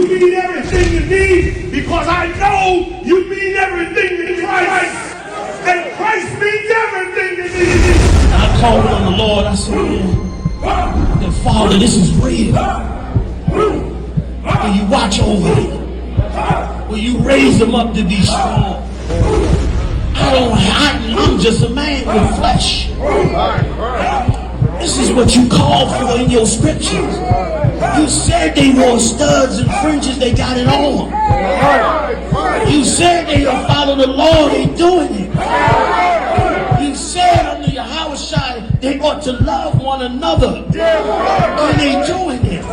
You mean everything to me because I know you mean everything to Christ. And Christ means everything to me. And I called on the Lord. I said, yeah, Father, this is real. Will you watch over me? Will you raise them up to be strong? I'm just a man with flesh. This is what you called for in your scriptures. You said they wore studs and fringes, they got it on. You said they will follow the law, they doing it. You said under Yahanna they ought to love one another, and they doing it.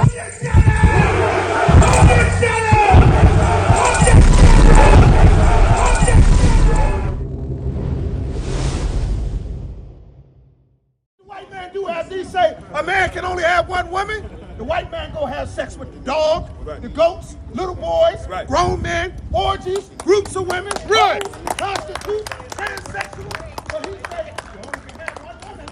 Do as he say, a man can only have one woman. The white man go have sex with the dog, the goats, little boys, grown men, orgies, groups of women, prostitutes, transsexual. So he say, you only can have one woman.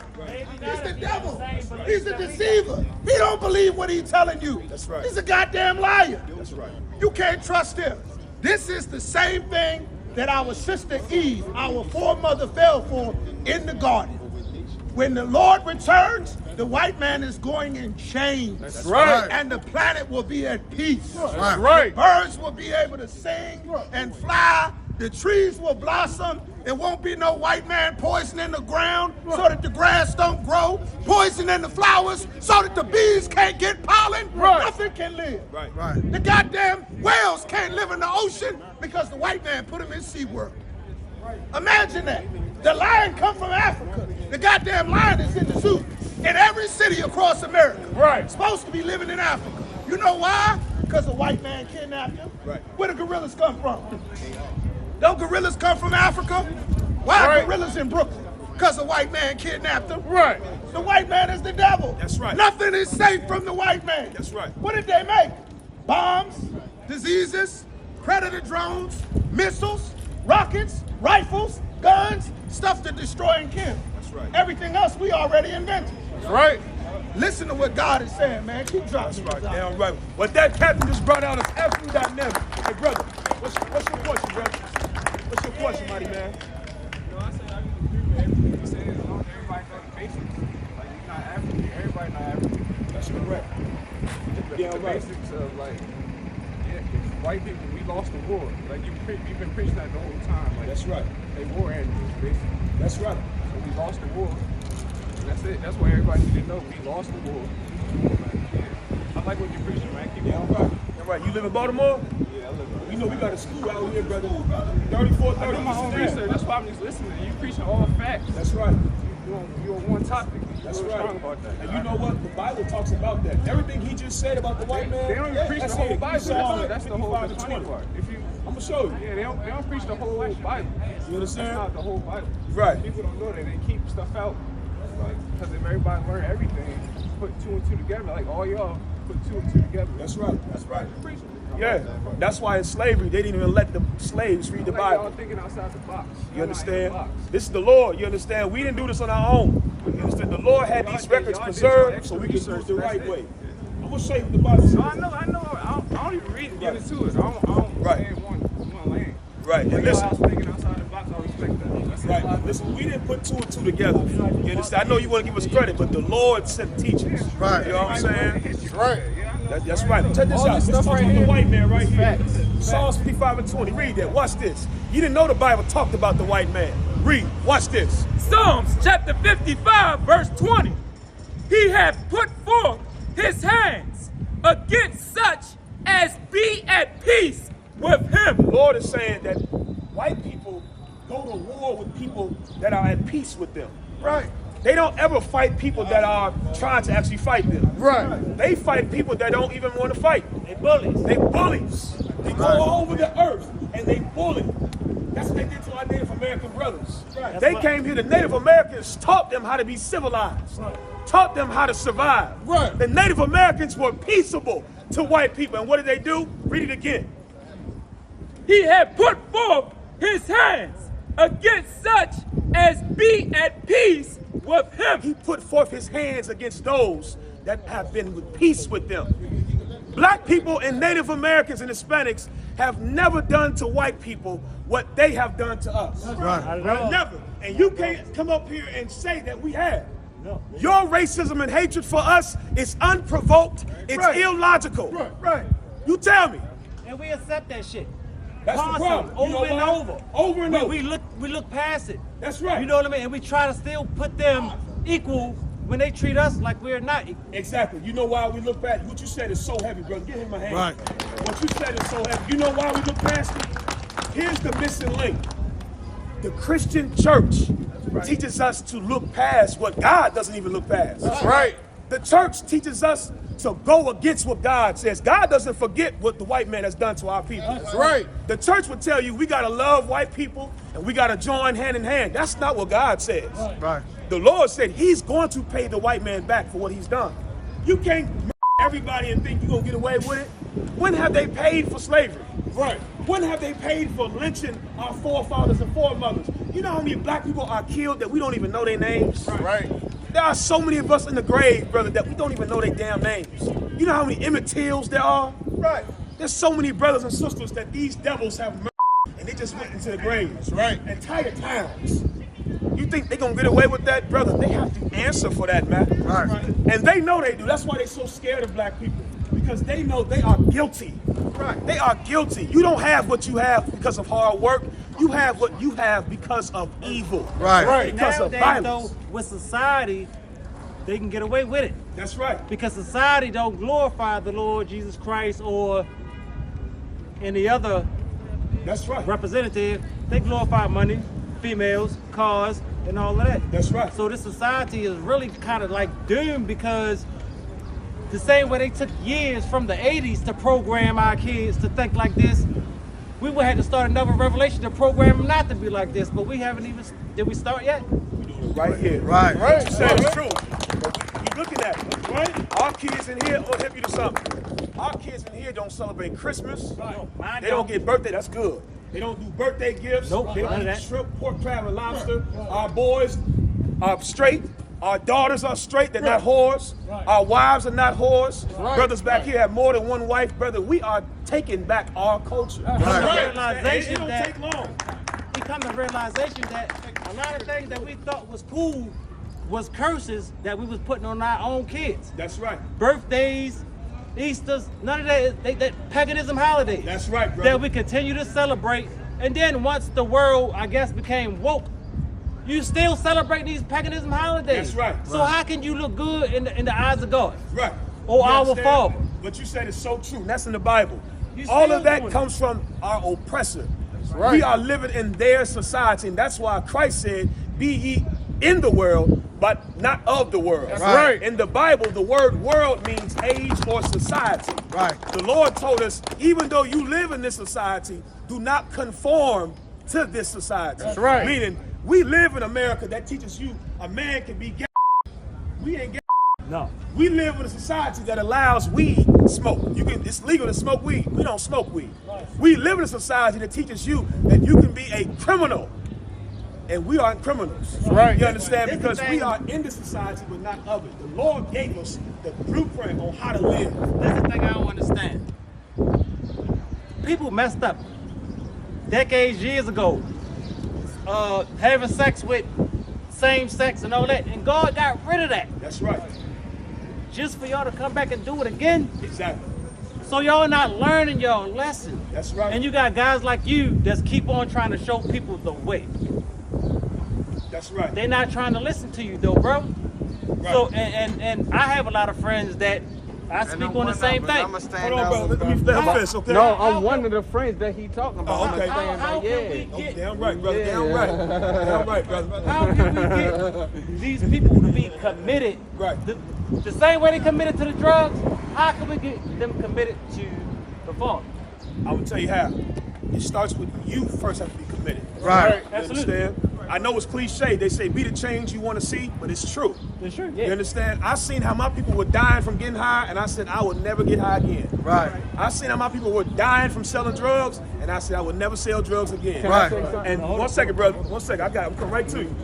He's the devil. He's a deceiver. He don't believe what he's telling you. That's right. He's a goddamn liar. That's right. You can't trust him. This is the same thing that our sister Eve, our foremother, fell for in the garden. When the Lord returns, the white man is going in chains. That's right. And the planet will be at peace. That's right. Birds will be able to sing and fly. The trees will blossom. There won't be no white man poisoning the ground so that the grass don't grow, poisoning the flowers so that the bees can't get pollen. Nothing can live. The goddamn whales can't live in the ocean because the white man put them in SeaWorld. Imagine that. The lion come from Africa. The goddamn lion is in the zoo in every city across America. Supposed to be living in Africa. You know why? Because a white man kidnapped him. Where the gorillas come from? Don't gorillas come from Africa? Why are gorillas in Brooklyn? Because a white man kidnapped them. The white man is the devil. That's right. Nothing is safe from the white man. That's right. What did they make? Bombs, diseases, predator drones, missiles, rockets, rifles, guns, stuff to destroy and kill. That's right. Everything else we already invented. That's right. Listen to what God is saying, man. Keep dropping. That's right. Damn right. What that captain just brought out is absolutely dynamic. Hey, brother, what's your question, brother? What's your question, mighty man? I said I agree with everything you said. As long as everybody knows the basics. Like, you're not African. Everybody not African. That's correct. The basics of, like, white people, we lost the war. Like, you've been preaching that the whole time. Like, that's right. They war animals, basically. That's right. So we lost the war. And that's it. That's why everybody needs to know we lost the war. I like what you're preaching, man. Keep going. Right. All right. You live in Baltimore? Yeah, I live in You know we got a school out here, brother. 34, 30. I do my own research. That's why I'm just listening. You preaching all facts. That's right. You're on one topic. That's right. Strong about that. And you know what? The Bible talks about that. Everything he just said about the white man. They don't even preach the whole Bible. That's the whole 55 funny and 20. part. I'm gonna show you. Yeah, they don't preach the whole Bible. You understand? That's not the whole Bible. Right. People don't know that. They keep stuff out. Like, because if everybody learn everything, put two and two together, like all y'all put two and two together. That's right. That's right. Preaching. Yeah. That's why in slavery, they didn't even let the slaves read the Bible. Y'all thinking outside the box. You understand? This is the Lord. You understand? We didn't do this on our own. You understand? The Lord had these records preserved so we can do it the right way. I'm going to show you what the Bible says. No, I know. I don't even read it. Give it to us. I don't right. one lane. Right. And listen. Thinking outside the box, I respect that. Right. Listen, we didn't put two and two together. You understand? I know you want to give us credit, but the Lord sent teachers. Right. You know what I'm saying? Right. That's right. Check this out. Let's talk about the white man right here. Psalms 55 and 20. Read that. Watch this. You didn't know the Bible talked about the white man. Read. Watch this. Psalms chapter 55, verse 20. He hath put forth his hands against such as be at peace with him. The Lord is saying that white people go to war with people that are at peace with them. Right. They don't ever fight people that are trying to actually fight them. Right. They fight people that don't even want to fight. They bullies. They bullies. They go all over the earth and they bully. That's what they did to our Native American brothers. Right. They came here, the Native Americans taught them how to be civilized, taught them how to survive. Right. The Native Americans were peaceable to white people. And what did they do? Read it again. He had put forth his hands against such as be at peace with him. He put forth his hands against those that have been with peace with them. Black people and Native Americans and Hispanics have never done to white people what they have done to us. Right. Never. And you can't come up here and say that we have. No. Your racism and hatred for us is unprovoked. It's illogical. Right. You tell me. And we accept that shit. That's the problem. Over and over. Over and over. We look past it. That's right. You know what I mean? And we try to still put them equal when they treat us like we're not equal. Exactly. You know why we look past? What you said is so heavy, brother. Give him a hand. Right. What you said is so heavy. You know why we look past it? Here's the missing link. The Christian church teaches us to look past what God doesn't even look past. That's right. The church teaches us to go against what God says. God doesn't forget what the white man has done to our people. That's right. The church would tell you we got to love white people and we got to join hand in hand. That's not what God says. Right. The Lord said he's going to pay the white man back for what he's done. You can't everybody and think you're going to get away with it. When have they paid for slavery? Right. When have they paid for lynching our forefathers and foremothers? You know how many black people are killed that we don't even know their names? Right. There are so many of us in the grave, brother, that we don't even know their damn names. You know how many Emmett Tills there are? Right. There's so many brothers and sisters that these devils have murdered and they just went into the graves. Right. Entire towns. You think they're going to get away with that? Brother, they have to answer for that, man. Right. And they know they do. That's why they're so scared of black people. Because they know they are guilty. Right. They are guilty. You don't have what you have because of hard work. You have what you have because of evil. Right. Because of Nowadays, violence. though, with society, they can get away with it. That's right. Because society don't glorify the Lord Jesus Christ or any other That's right. representative. They glorify money, females, cars, and all of that. That's right. So this society is really kind of like doomed because the same way they took years from the 80s to program our kids to think like this, we would have to start another revelation to program them not to be like this, but we haven't even, did we start yet? Right here. Right. What you said is true. You're looking at it, right? Our kids in here, I'll help you to something. Our kids in here don't celebrate Christmas. Mine They don't get birthday, that's good. They don't do birthday gifts. Nope, They none don't of eat that. shrimp, pork, crab, and lobster. Our boys are straight. Our daughters are straight, they're not whores. Our wives are not whores. Brothers back here have more than one wife. Brother, we are taking back our culture. Realization It don't that- take long. We come to realization that a lot of things that we thought was cool was curses that we was putting on our own kids. That's right. Birthdays, Easters, none of that, that paganism holiday. That's right, brother. That we continue to celebrate. And then once the world, I guess, became woke, you still celebrate these paganism holidays. That's right. So how can you look good in the eyes of God? Right. Or You our understand? Father? But you said it's so true. And that's in the Bible. You All still of that doing it. comes from our oppressor. right. We are living in their society, and that's why Christ said, "Be ye in the world, but not of the world." That's right. In the Bible, the word "world" means age or society. Right. The Lord told us, even though you live in this society, do not conform to this society. That's right. Meaning, we live in America that teaches you a man can be gay. We ain't gay. No. We live in a society that allows weed smoke. It's legal to smoke weed. We don't smoke weed. We live in a society that teaches you that you can be a criminal, and we aren't criminals. right. You understand? This Because the we thing. are in the society, but not of it. The Lord gave us the blueprint on how to live. That's the thing I don't understand. People messed up decades, years ago, having sex with same sex and all that, and God got rid of that That's right. just for y'all to come back and do it again. Exactly. So y'all not learning y'all lesson. That's right. And you got guys like you that's keep on trying to show people the way. That's right. They're not trying to listen to you though, bro. Right. So and I have a lot of friends that I speak on the same thing. I'ma stand Hold on, out. brother. Let me finish, okay? No, I'm one of the friends that he talking about. Oh, okay. How can we Oh, get damn right, brother. Damn right. Damn right, brother. How can we get these people to be committed? Right. The same way they committed to the drugs, how can we get them committed to the Father? I'm gonna tell you how. It starts with you first have to be committed. Right. You understand? I know it's cliche. They say be the change you want to see, but it's true. That's true. You Yeah. understand? I seen how my people were dying from getting high, and I said I would never get high again. Right. I seen how my people were dying from selling drugs, and I said I would never sell drugs again. Right. And one second, brother. 1 second. I'm coming right to you.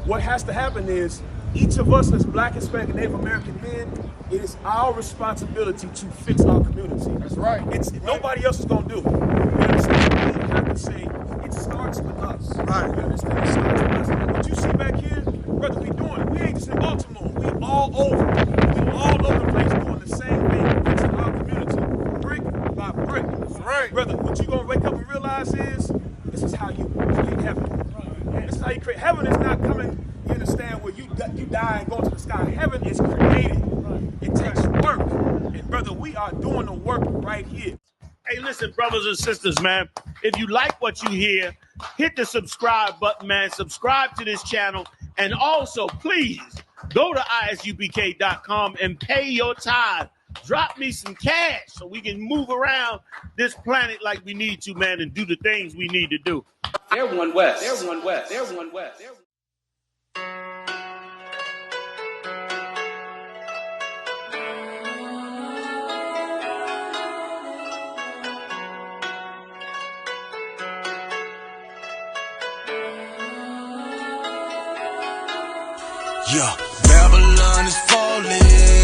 What has to happen is each of us as Black, Hispanic, and Native American men, it is our responsibility to fix our community. That's right. Nobody else is gonna do it. You understand? We have to say it starts with us. Right. You understand? It starts with us. What you see back here, brother, we doing it. We ain't just in Baltimore. We all over. We all over the place doing the same thing, fixing our community, brick by brick. That's right. Brother, what you gonna wake up and realize is this is how you create heaven. This is how you create heaven. Is not coming. You understand, where you die and go to the sky. Heaven is created. It takes work. And brother, we are doing the work right here. Hey, listen, brothers and sisters, man. If you like what you hear, hit the subscribe button, man. Subscribe to this channel. And also, please, go to ISUPK.com and pay your tithe. Drop me some cash so we can move around this planet like we need to, man, and do the things we need to do. They're one West. They're one West. They're one West. They're Yeah, Babylon is falling.